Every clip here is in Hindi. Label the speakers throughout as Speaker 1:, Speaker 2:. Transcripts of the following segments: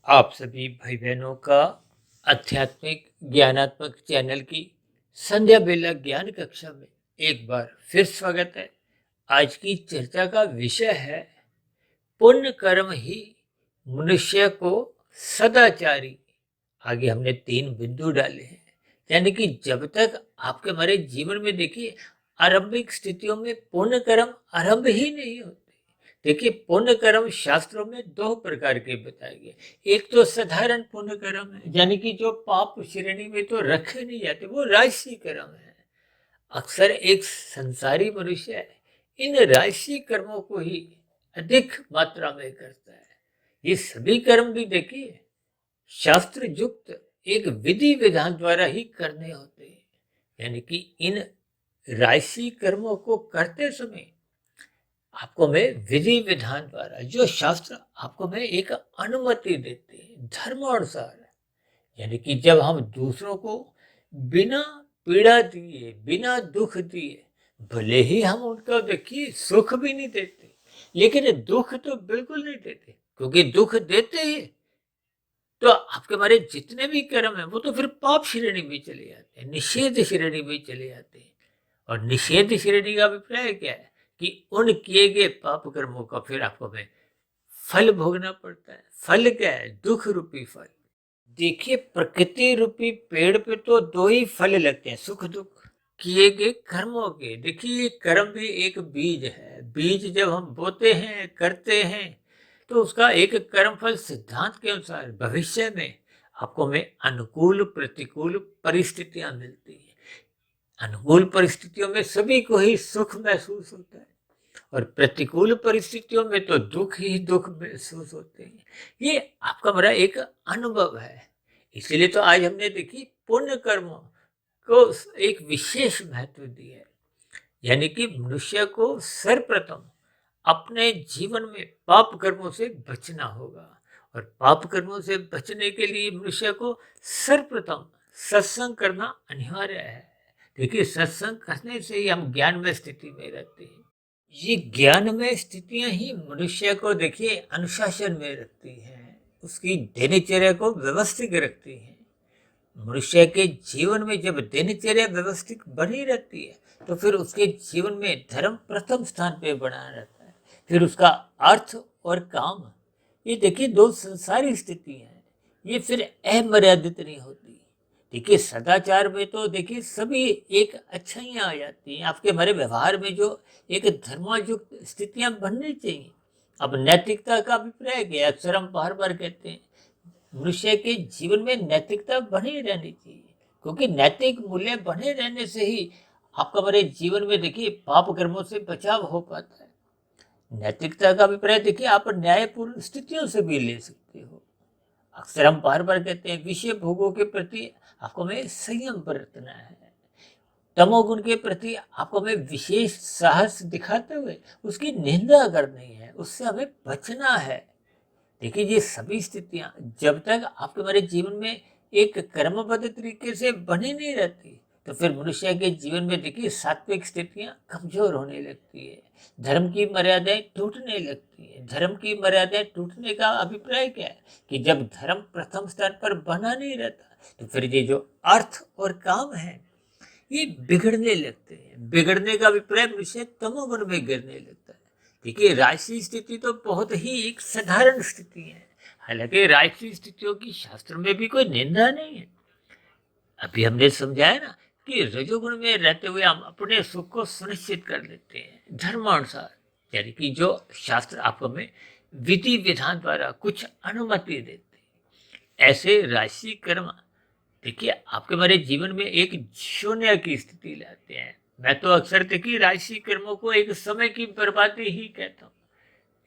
Speaker 1: आप सभी भाई बहनों का आध्यात्मिक ज्ञानात्मक चैनल की संध्या बेला ज्ञान कक्षा में एक बार फिर स्वागत है। आज की चर्चा का विषय है पुण्य कर्म ही मनुष्य को सदाचारी। आगे हमने 3 बिंदु डाले हैं, यानी कि जब तक आपके हमारे जीवन में देखिए आरंभिक स्थितियों में पुण्य कर्म आरंभ ही नहीं होते। देखिए पुण्य कर्म शास्त्रों में 2 प्रकार के बताए गए। एक तो साधारण पुण्य कर्म है, यानी कि जो पाप श्रेणी में तो रखे नहीं जाते, वो राशि कर्म है। अक्सर एक संसारी मनुष्य है इन राशि कर्मों को ही अधिक मात्रा में करता है। ये सभी कर्म भी देखिए शास्त्र युक्त एक विधि विधान द्वारा ही करने होते हैं, यानी कि इन राशि कर्मों को करते समय आपको मैं विधि विधान द्वारा जो शास्त्र आपको मैं एक अनुमति देते हैं धर्मानुसार, यानी कि जब हम दूसरों को बिना पीड़ा दिए बिना दुख दिए, भले ही हम उनका देखिए सुख भी नहीं देते, लेकिन दुख तो बिल्कुल नहीं देते, क्योंकि दुख देते ही तो आपके हमारे जितने भी कर्म है वो तो फिर पाप श्रेणी में चले जाते हैं, निषेध श्रेणी में चले जाते हैं। और निषेध श्रेणी का अभिप्राय क्या है कि उन किए गए पाप कर्मों का फिर आपको में फल भोगना पड़ता है। फल क्या है? दुख रूपी फल। देखिए प्रकृति रूपी पेड़ पे तो 2 ही फल लगते हैं, सुख दुख किए गए कर्मों के। देखिए कर्म भी एक बीज है। बीज जब हम बोते हैं करते हैं तो उसका एक कर्मफल सिद्धांत के अनुसार भविष्य में आपको में अनुकूल प्रतिकूल परिस्थितियां मिलती हैं। अनुकूल परिस्थितियों में सभी को ही सुख महसूस होता है और प्रतिकूल परिस्थितियों में तो दुख ही दुख महसूस होते हैं। ये आपका बड़ा एक अनुभव है। इसीलिए तो आज हमने देखी पुण्य कर्मों को एक विशेष महत्व दिया है, यानी कि मनुष्य को सर्वप्रथम अपने जीवन में पाप कर्मों से बचना होगा। और पाप कर्मों से बचने के लिए मनुष्य को सर्वप्रथम सत्संग करना अनिवार्य है। देखिए सत्संग करने से ही हम ज्ञान में स्थिति में रहते हैं। ये ज्ञान में स्थितियां ही मनुष्य को देखिए अनुशासन में रखती हैं, उसकी दिनचर्या को व्यवस्थित रखती हैं। मनुष्य के जीवन में जब दिनचर्या व्यवस्थित बनी रहती है तो फिर उसके जीवन में धर्म प्रथम स्थान पे बना रहता है। फिर उसका अर्थ और काम, ये देखिए 2 संसारी स्थिति है, ये फिर अमर्यादित नहीं होती। देखिए सदाचार में तो देखिए सभी एक अच्छाइयाँ आ जाती हैं। आपके हमारे व्यवहार में जो एक धर्मायुक्त स्थितियाँ बननी चाहिए। अब नैतिकता का अभिप्राय क्या है? अक्सर हम बार बार कहते हैं मनुष्य के जीवन में नैतिकता बनी रहनी चाहिए, क्योंकि नैतिक मूल्य बने रहने से ही आपका हमारे जीवन में देखिए पाप कर्मों से बचाव हो पाता है। नैतिकता का अभिप्राय देखिए आप न्यायपूर्ण स्थितियों से भी ले सकते हो। अक्सर हम बार बार कहते हैं विषय भोगों के प्रति आपको हमें संयम बरतना है। तमोगुण के प्रति आपको हमें विशेष साहस दिखाते हुए उसकी निंदा करनी है, उससे हमें बचना है। देखिए ये सभी स्थितियां जब तक आपके हमारे जीवन में एक कर्मबद्ध तरीके से बनी नहीं रहती तो फिर मनुष्य के जीवन में देखिए सात्विक स्थितियां कमजोर होने लगती है। धर्म की मर्यादाएं टूटने लगती है। धर्म की मर्यादाएं टूटने का अभिप्राय क्या है कि जब धर्म प्रथम स्तर पर बना नहीं रहता तो फिर ये जो अर्थ और काम है ये बिगड़ने लगते हैं। बिगड़ने का अभिप्राय मनुष्य तमोगुण में गिरने लगता है। देखिए राजसी स्थिति तो बहुत ही एक साधारण स्थिति है, हालांकि राजसी स्थितियों की शास्त्र में भी कोई निंदा नहीं है। अभी हमने समझाया ना कि रजोगुण में रहते हुए हम अपने सुख को सुनिश्चित कर लेते हैं धर्मानुसार, यानी कि जो शास्त्र आपको में विधि विधान द्वारा कुछ अनुमति देते हैं। ऐसे राशि कर्म देखिए आपके हमारे जीवन में एक शून्य की स्थिति लाते हैं। मैं तो अक्सर देखिए राशि कर्मों को एक समय की बर्बादी ही कहता हूँ।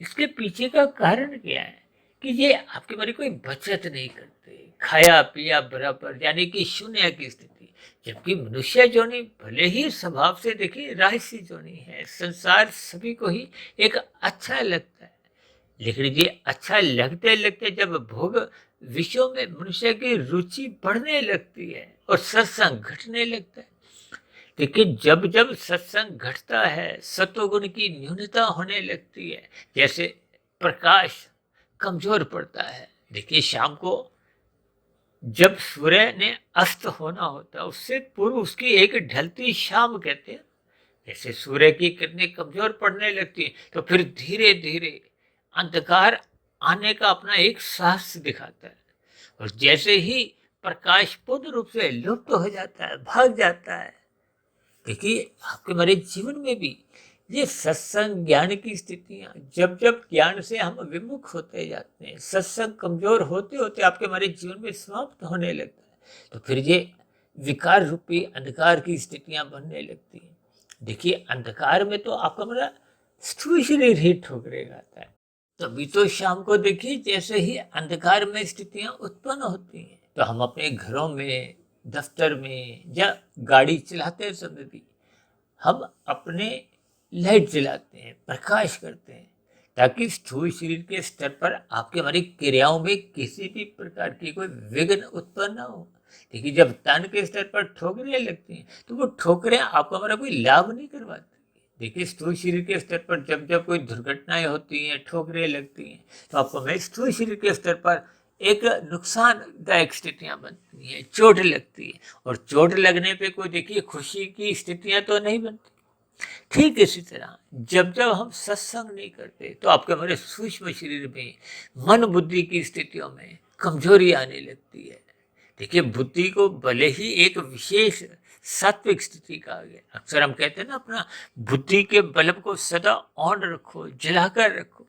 Speaker 1: इसके पीछे का कारण क्या है कि ये आपके बारे कोई बचत नहीं करते, खाया पिया बराबर, यानी कि शून्य की स्थिति। जबकि मनुष्य जोनी भले ही स्वभाव से देखिए राजसी जोनी है, संसार सभी को ही एक अच्छा लगता है, लेकिन ये अच्छा लगते लगते जब भोग विषयों में मनुष्य की रुचि बढ़ने लगती है और सत्संग घटने लगता है। लेकिन जब जब सत्संग घटता है सत्वगुण की न्यूनता होने लगती है, जैसे प्रकाश कमजोर पड़ता है, देखिए शाम को जब सूर्य ने अस्त होना होता है उससे पूर्व उसकी एक ढलती शाम कहते हैं। जैसे सूर्य की किरणें कमजोर पड़ने लगती है तो फिर धीरे धीरे अंधकार आने का अपना एक साहस दिखाता है। और जैसे ही प्रकाश पूर्ण रूप से लुप्त हो जाता है, भाग जाता है, देखिए आपके हमारे जीवन में भी ये सत्संग ज्ञान की स्थितियां, जब जब ज्ञान से हम विमुख होते जाते हैं, सत्संग कमजोर होते होते आपके हमारे जीवन में समाप्त होने लगता है, तो फिर ये विकार रूपी अंधकार की स्थितियां बनने लगती हैं। देखिए अंधकार में तो आपका हमारा स्थूल शरीर ही ठोकरे खाता है। तभी तो शाम को देखिए जैसे ही अंधकार में स्थितियां उत्पन्न होती हैं तो हम अपने घरों में, दफ्तर में या गाड़ी चलाते समय भी हम अपने लाइट जलाते हैं, प्रकाश करते हैं, ताकि स्थूल शरीर के स्तर पर आपके हमारी क्रियाओं में किसी भी प्रकार की कोई विघ्न उत्पन्न ना हो। देखिए जब तन के स्तर पर ठोकरें लगती हैं तो वो ठोकरें आपको हमारा कोई लाभ नहीं करवाती। देखिए स्थूल शरीर के स्तर पर जब जब कोई दुर्घटनाएं होती हैं, ठोकरें लगती हैं, तो आपको हमें स्थूल शरीर के स्तर पर एक नुकसानदायक स्थितियां बनती हैं, चोट लगती है। और चोट लगने पे कोई देखिए खुशी की स्थितियां तो नहीं बनती। ठीक इसी तरह जब जब हम सत्संग नहीं करते तो आपके हमारे सूक्ष्म शरीर में मन बुद्धि की स्थितियों में कमजोरी आने लगती है। देखिए बुद्धि को भले ही एक विशेष सात्विक स्थिति कहा गया, अक्सर हम कहते हैं ना अपना बुद्धि के बल्ब को सदा ऑन रखो, जलाकर रखो,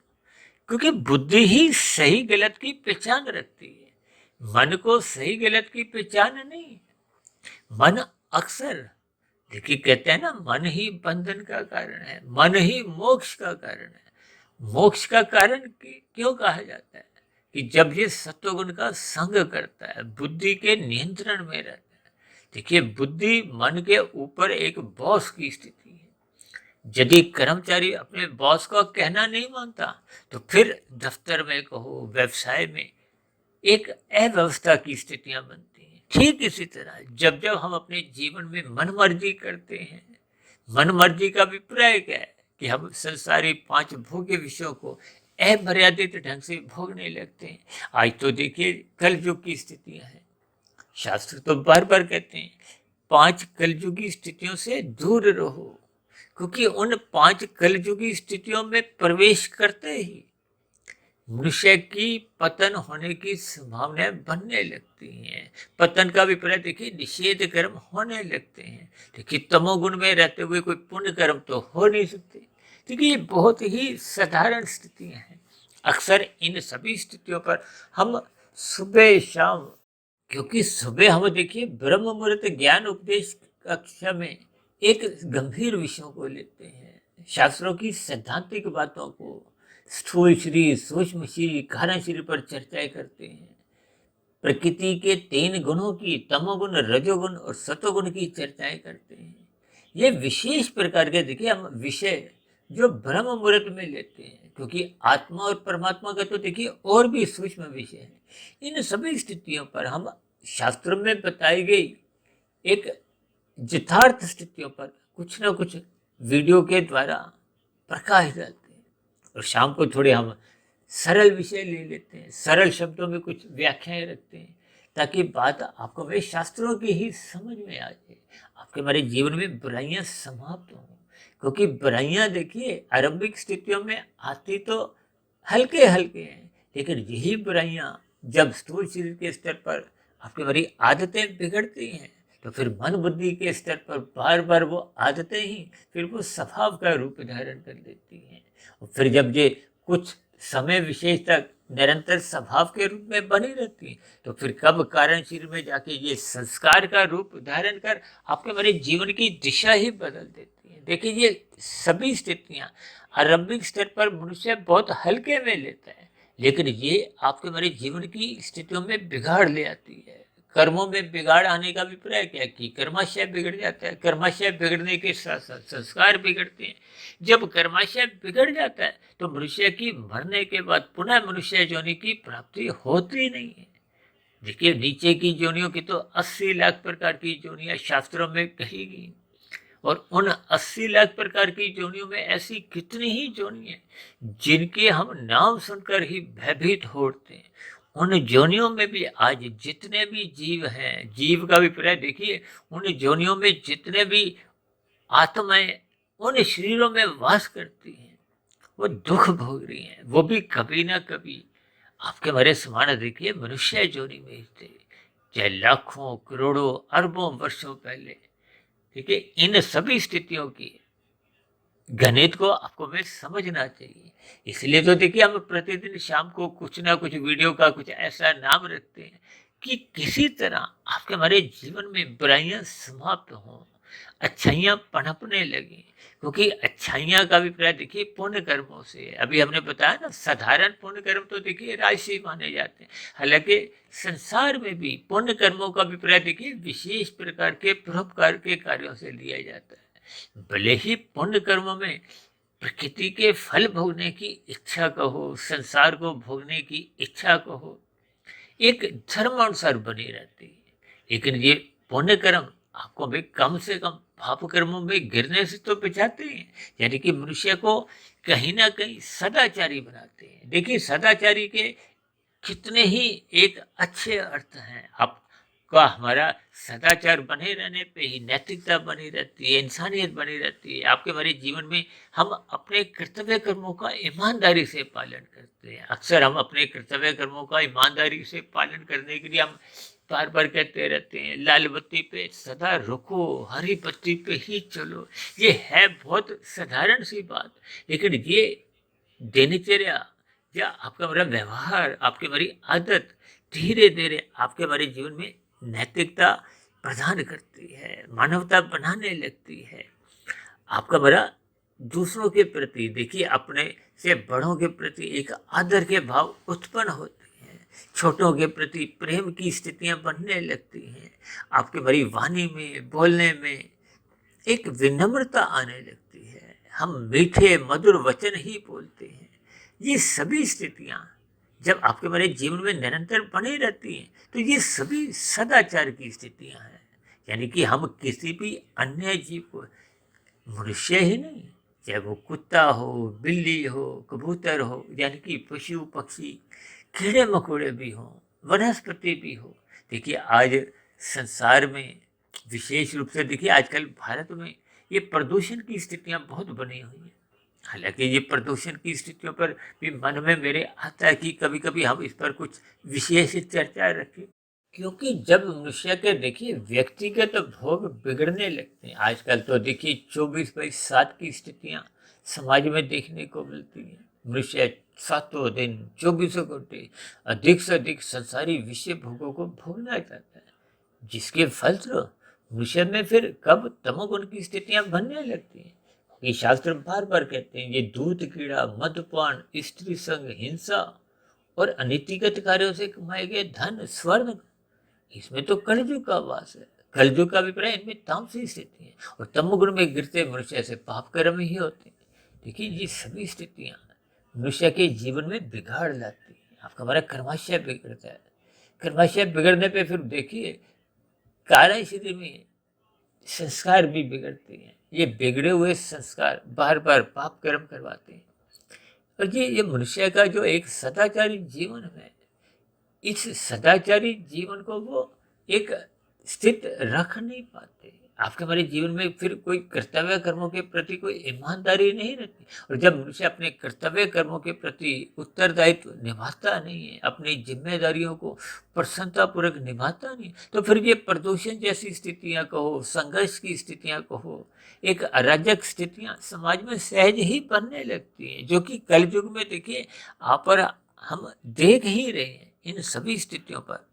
Speaker 1: क्योंकि बुद्धि ही सही गलत की पहचान रखती है। मन को सही गलत की पहचान नहीं। मन अक्सर, देखिए कहते हैं ना मन ही बंधन का कारण है, मन ही मोक्ष का कारण है। मोक्ष का कारण क्यों कहा जाता है कि जब ये सत्वगुण का संग करता है, बुद्धि के नियंत्रण में रहता है। देखिए बुद्धि मन के ऊपर एक बॉस की स्थिति है। यदि कर्मचारी अपने बॉस का कहना नहीं मानता तो फिर दफ्तर में कहो, व्यवसाय में एक अव्यवस्था की स्थितियां बनती हैं। ठीक इसी तरह जब जब हम अपने जीवन में मनमर्जी करते हैं, मनमर्जी का अभिप्राय क्या है कि हम संसारी पांच भोग्य विषयों को अमर्यादित ढंग से भोगने लगते हैं। आज तो देखिए कलयुग की स्थितियां हैं। शास्त्र तो बार बार कहते हैं पांच कलयुगी स्थितियों से दूर रहो, क्योंकि उन पांच कलयुगी स्थितियों में प्रवेश करते ही मनुष्य की पतन होने की संभावनाएं बनने लगती हैं। पतन का अभिप्राय देखिए निषेध कर्म होने लगते हैं। देखिए तमोगुण में रहते हुए कोई पुण्य कर्म तो हो नहीं सकते। देखिए ये बहुत ही साधारण स्थितियां हैं। अक्सर इन सभी स्थितियों पर हम सुबह शाम, क्योंकि सुबह हम देखिए ब्रह्म मुहूर्त ज्ञान उपदेश कक्षा में एक गंभीर विषयों को लेते हैं, शास्त्रों की सैद्धांतिक बातों को स्थूल शरीर, सूक्ष्म शरीर, कारण शरीर पर चर्चाएं करते हैं। प्रकृति के तीन गुणों की, तमोगुण, रजोगुण और सतोगुण की चर्चाएं करते हैं। ये विशेष प्रकार के देखिए हम विषय जो ब्रह्म मुहूर्त में लेते हैं, क्योंकि आत्मा और परमात्मा का तो देखिए और भी सूक्ष्म विषय है। इन सभी स्थितियों पर हम शास्त्रों में बताई गई एक यथार्थ स्थितियों पर कुछ ना कुछ वीडियो के द्वारा प्रकाश डालते हैं। और शाम को थोड़े हम सरल विषय ले लेते हैं, सरल शब्दों में कुछ व्याख्याएं रखते हैं, ताकि बात आपको वे शास्त्रों की ही समझ में आ जाए, आपके हमारे जीवन में बुराइयां समाप्त हों। क्योंकि बुराइयां देखिए आरंभिक स्थितियों में आती तो हल्के हल्के हैं, लेकिन यही बुराइयां जब स्थूल शरीर के स्तर पर आपकी हमारी आदतें बिगड़ती हैं तो फिर मन बुद्धि के स्तर पर बार बार वो आदतें ही फिर वो स्वभाव का रूप धारण कर लेती हैं। और फिर जब ये कुछ समय विशेष तक निरंतर स्वभाव के रूप में बनी रहती है तो फिर कब कारण शरीर में जाके ये संस्कार का रूप धारण कर आपके हमारे जीवन की दिशा ही बदल देती है। देखिए ये सभी स्थितियां आरंभिक स्तर पर मनुष्य बहुत हल्के में लेता है, लेकिन ये आपके हमारे जीवन की स्थितियों में बिगाड़ ले आती है। कर्मों में बिगाड़ आने का अभिप्राय क्या है कि कर्माशय बिगड़ जाता है। कर्माशय बिगड़ने के साथ साथ संस्कार बिगड़ते हैं। जब कर्माशय बिगड़ जाता है तो मनुष्य की मरने के बाद पुनः मनुष्य योनि की प्राप्ति होती नहीं है। देखिए नीचे की योनियों की तो 80 लाख प्रकार की योनियां शास्त्रों में कही गई, और उन 80 लाख प्रकार की योनियों में ऐसी कितनी ही योनियां जिनके हम नाम सुनकर ही भयभीत हो उठते हैं। उन जोनियों में भी आज जितने भी जीव हैं, जीव का अभिप्राय देखिए, उन जोनियों में जितने भी आत्माएं उन शरीरों में वास करती हैं, वो दुख भोग रही हैं, वो भी कभी ना कभी आपके हमारे समान देखिए मनुष्य जोनी में ही थे, चाहे लाखों करोड़ों अरबों वर्षों पहले। ठीक है, इन सभी स्थितियों की गणित को आपको में समझना चाहिए। इसलिए तो देखिए हम प्रतिदिन शाम को कुछ ना कुछ वीडियो का कुछ ऐसा नाम रखते हैं कि किसी तरह आपके हमारे जीवन में बुराइयां समाप्त हों, अच्छाइयां पनपने लगी। क्योंकि अच्छाइयां का अभिप्राय देखिए पुण्य कर्मों से है। अभी हमने बताया ना, साधारण पुण्य कर्म तो देखिए राशि माने जाते हैं, हालांकि संसार में भी पुण्य कर्मों का अभिप्राय देखिए विशेष प्रकार के परोपकार के कार्यों से लिया जाता है। भले ही पुण्य कर्मों में प्रकृति के फल भोगने की इच्छा कहो, संसार को भोगने की इच्छा कहो, एक धर्मानुसार बनी रहती है, लेकिन ये पुण्य कर्म आपको भी कम से कम पाप कर्मों में गिरने से तो बचाते हैं, यानी कि मनुष्य को कहीं ना कहीं सदाचारी बनाते हैं। देखिए सदाचारी के कितने ही एक अच्छे अर्थ हैं। आपका हमारा सदाचार बने रहने पे ही नैतिकता बनी रहती है, इंसानियत बनी रहती है। आपके हमारे जीवन में हम अपने कर्तव्य कर्मों का ईमानदारी से पालन करते हैं। अक्सर हम अपने कर्तव्य कर्मों का ईमानदारी से पालन करने के लिए हम बार बार कहते रहते हैं, लाल बत्ती पे सदा रुको, हरी बत्ती पे ही चलो। ये है बहुत साधारण सी बात, लेकिन ये दिनचर्या या आपका हमारा व्यवहार, आपकी हमारी आदत धीरे धीरे आपके हमारे जीवन में नैतिकता प्रदान करती है, मानवता बनाने लगती है। आपका हमारा दूसरों के प्रति देखिए, अपने से बड़ों के प्रति एक आदर के भाव उत्पन्न होते हैं, छोटों के प्रति प्रेम की स्थितियां बनने लगती हैं। आपके हमारी वाणी में, बोलने में एक विनम्रता आने लगती है, हम मीठे मधुर वचन ही बोलते हैं। ये सभी स्थितियां जब आपके हमारे जीवन में निरंतर बनी रहती हैं, तो ये सभी सदाचार की स्थितियां हैं। यानी कि हम किसी भी अन्य जीव को, मनुष्य ही नहीं, चाहे वो कुत्ता हो, बिल्ली हो, कबूतर हो, यानी कि पशु पक्षी, कीड़े मकोड़े भी हों, वनस्पति भी हो। देखिए आज संसार में विशेष रूप से देखिए आजकल भारत में ये प्रदूषण की स्थितियां बहुत बनी हुई हैं। हालांकि ये प्रदूषण की स्थितियों पर भी मन में मेरे आता है कि कभी कभी हम इस पर कुछ विशेष चर्चा रखें, क्योंकि जब मनुष्य के देखिए व्यक्तिगत भोग बिगड़ने लगते हैं, आजकल तो देखिए 24/7 की स्थितियां समाज में देखने को मिलती हैं। मनुष्य सातों दिन 24 घंटे अधिक से अधिक संसारी विषय भोगों को भोगना चाहता है, जिसके फलस्वरूप मनुष्य में फिर कब तमोगुण की स्थितियां बनने लगती हैं। ये शास्त्र बार बार कहते हैं, ये दूध कीड़ा, मद्यपान, स्त्री संग, हिंसा और अनीतिगत कार्यों से कमाए गए धन, स्वर्ण, इसमें तो कलयुग का वास है। कलयुग का अभिप्राय इनमें तामसी स्थिति है, और तमोगुण में गिरते मनुष्य से पाप कर्म ही होते हैं। देखिए ये सभी स्थितियां मनुष्य के जीवन में बिगाड़ लाती है। आपका हमारा कर्माशय बिगड़ता है, कर्माशय बिगड़ने पे फिर देखिए कार्य स्थिति में संस्कार भी बिगड़ते हैं। ये बिगड़े हुए संस्कार बार बार पाप कर्म करवाते हैं, और ये मनुष्य का जो एक सदाचारी जीवन है, इस सदाचारी जीवन को वो एक स्थित रख नहीं पाते। आपके हमारे जीवन में फिर कोई कर्तव्य कर्मों के प्रति कोई ईमानदारी नहीं रहती, और जब मनुष्य अपने कर्तव्य कर्मों के प्रति उत्तरदायित्व निभाता नहीं है, अपनी जिम्मेदारियों को प्रसन्नतापूर्वक निभाता नहीं, तो फिर ये प्रदूषण जैसी स्थितियां कहो, संघर्ष की स्थितियां कहो, एक अराजक स्थितियां समाज में सहज ही बनने लगती हैं, जो कि कलयुग में देखिए आप और हम देख ही रहे हैं। इन सभी स्थितियों पर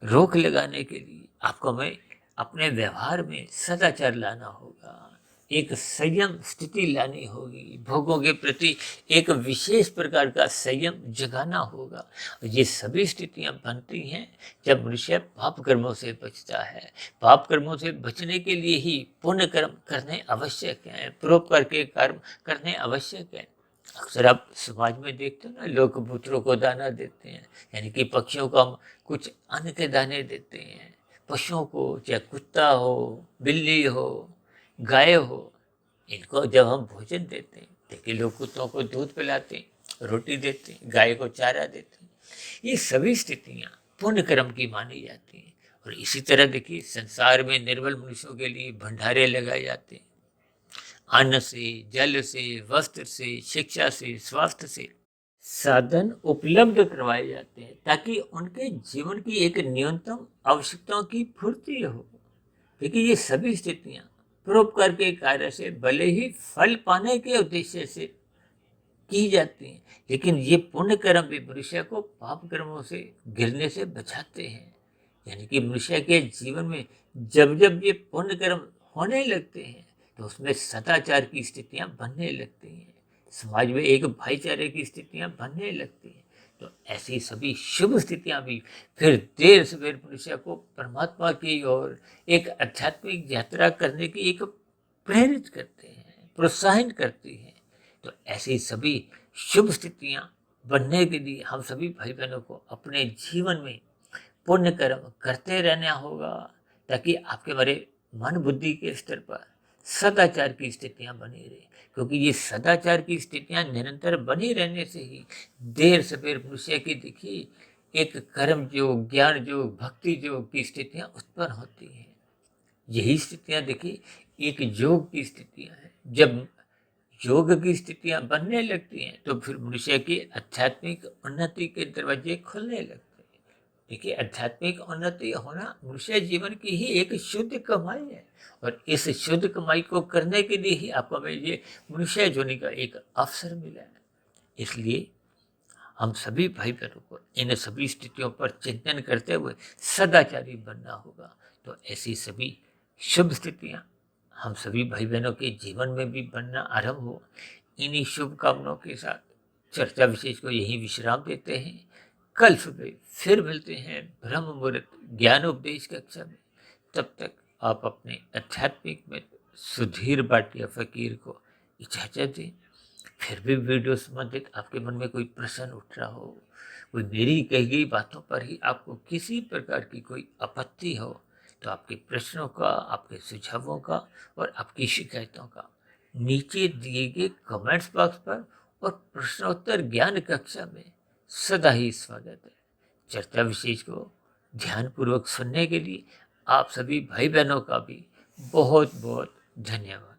Speaker 1: रोक लगाने के लिए आपको हमें अपने व्यवहार में सदाचार लाना होगा, एक संयम स्थिति लानी होगी, भोगों के प्रति एक विशेष प्रकार का संयम जगाना होगा। ये सभी स्थितियां बनती हैं जब मनुष्य पाप कर्मों से बचता है। पाप कर्मों से बचने के लिए ही पुण्य कर्म करने आवश्यक हैं, परोपकार के कर्म करने आवश्यक हैं। अक्सर आप समाज में देखते हो ना, लोग कबूतरों को दाना देते हैं, यानी कि पक्षियों को हम कुछ अन्न के दाने देते हैं। पशुओं को, चाहे कुत्ता हो, बिल्ली हो, गाय हो, इनको जब हम भोजन देते हैं, देखिए लोग कुत्तों को दूध पिलाते हैं, रोटी देते हैं, गाय को चारा देते हैं, ये सभी स्थितियां पुण्य कर्म की मानी जाती हैं। और इसी तरह देखिए, संसार में निर्बल मनुष्यों के लिए भंडारे लगाए जाते हैं। अन्न से, जल से, वस्त्र से, शिक्षा से, स्वास्थ्य से साधन उपलब्ध करवाए जाते हैं ताकि उनके जीवन की एक न्यूनतम आवश्यकताओं की पूर्ति हो। देखिए, ये सभी स्थितियां परोपकार के कार्य से भले ही फल पाने के उद्देश्य से की जाती हैं, लेकिन ये पुण्य कर्म भी मनुष्य को पाप कर्मों से गिरने से बचाते हैं। यानी कि मनुष्य के जीवन में जब जब ये पुण्य कर्म होने लगते हैं तो उसमें सदाचार की स्थितियां बनने लगती हैं, समाज में एक भाईचारे की स्थितियां बनने लगती हैं। तो ऐसी सभी शुभ स्थितियां भी फिर देर सवेर मनुष्य को परमात्मा की ओर एक आध्यात्मिक यात्रा करने की एक प्रेरित करते हैं, प्रोत्साहित करती हैं। तो ऐसी सभी शुभ स्थितियां बनने के लिए हम सभी भाई बहनों को अपने जीवन में पुण्य कर्म करते रहना होगा, ताकि आपके हमारे मन बुद्धि के स्तर पर सदाचार की स्थितियां बनी रहे। क्योंकि ये सदाचार की स्थितियां निरंतर बनी रहने से ही देर सवेर मनुष्य की देखिए एक कर्म योग, ज्ञान योग, भक्ति योग की स्थितियां उत्पन्न होती हैं। यही स्थितियां देखिए एक योग की स्थितियां हैं। जब योग की स्थितियां बनने लगती हैं तो फिर मनुष्य की आध्यात्मिक उन्नति के दरवाजे खुलने लगते हैं। देखिए, आध्यात्मिक उन्नति होना मनुष्य जीवन की ही एक शुद्ध कमाई है। और इस शुद्ध कमाई को करने के लिए ही आपको मैं ये मनुष्य जोनि का एक अवसर मिला है। इसलिए हम सभी भाई बहनों को इन सभी स्थितियों पर चिंतन करते हुए सदाचारी बनना होगा। तो ऐसी सभी शुभ स्थितियां हम सभी भाई बहनों के जीवन में भी बनना आरंभ हो। इन्हीं शुभकामनाओं के साथ चर्चा विशेष को यही विश्राम देते हैं। कल सुबह फिर मिलते हैं ब्रह्म मुहूर्त ज्ञान उपदेश कक्षा में। तब तक आप अपने आध्यात्मिक में सुधीर भाटिया फकीर को इजाजत दें। फिर भी वीडियो संबंधित आपके मन में कोई प्रश्न उठ रहा हो, कोई मेरी कही गई बातों पर ही आपको किसी प्रकार की कोई आपत्ति हो, तो आपके प्रश्नों का, आपके सुझावों का और आपकी शिकायतों का नीचे दिए गए कमेंट्स बॉक्स पर और प्रश्नोत्तर ज्ञान कक्षा में सदा ही स्वागत है। चर्चा विशेष को ध्यानपूर्वक सुनने के लिए आप सभी भाई बहनों का भी बहुत बहुत धन्यवाद।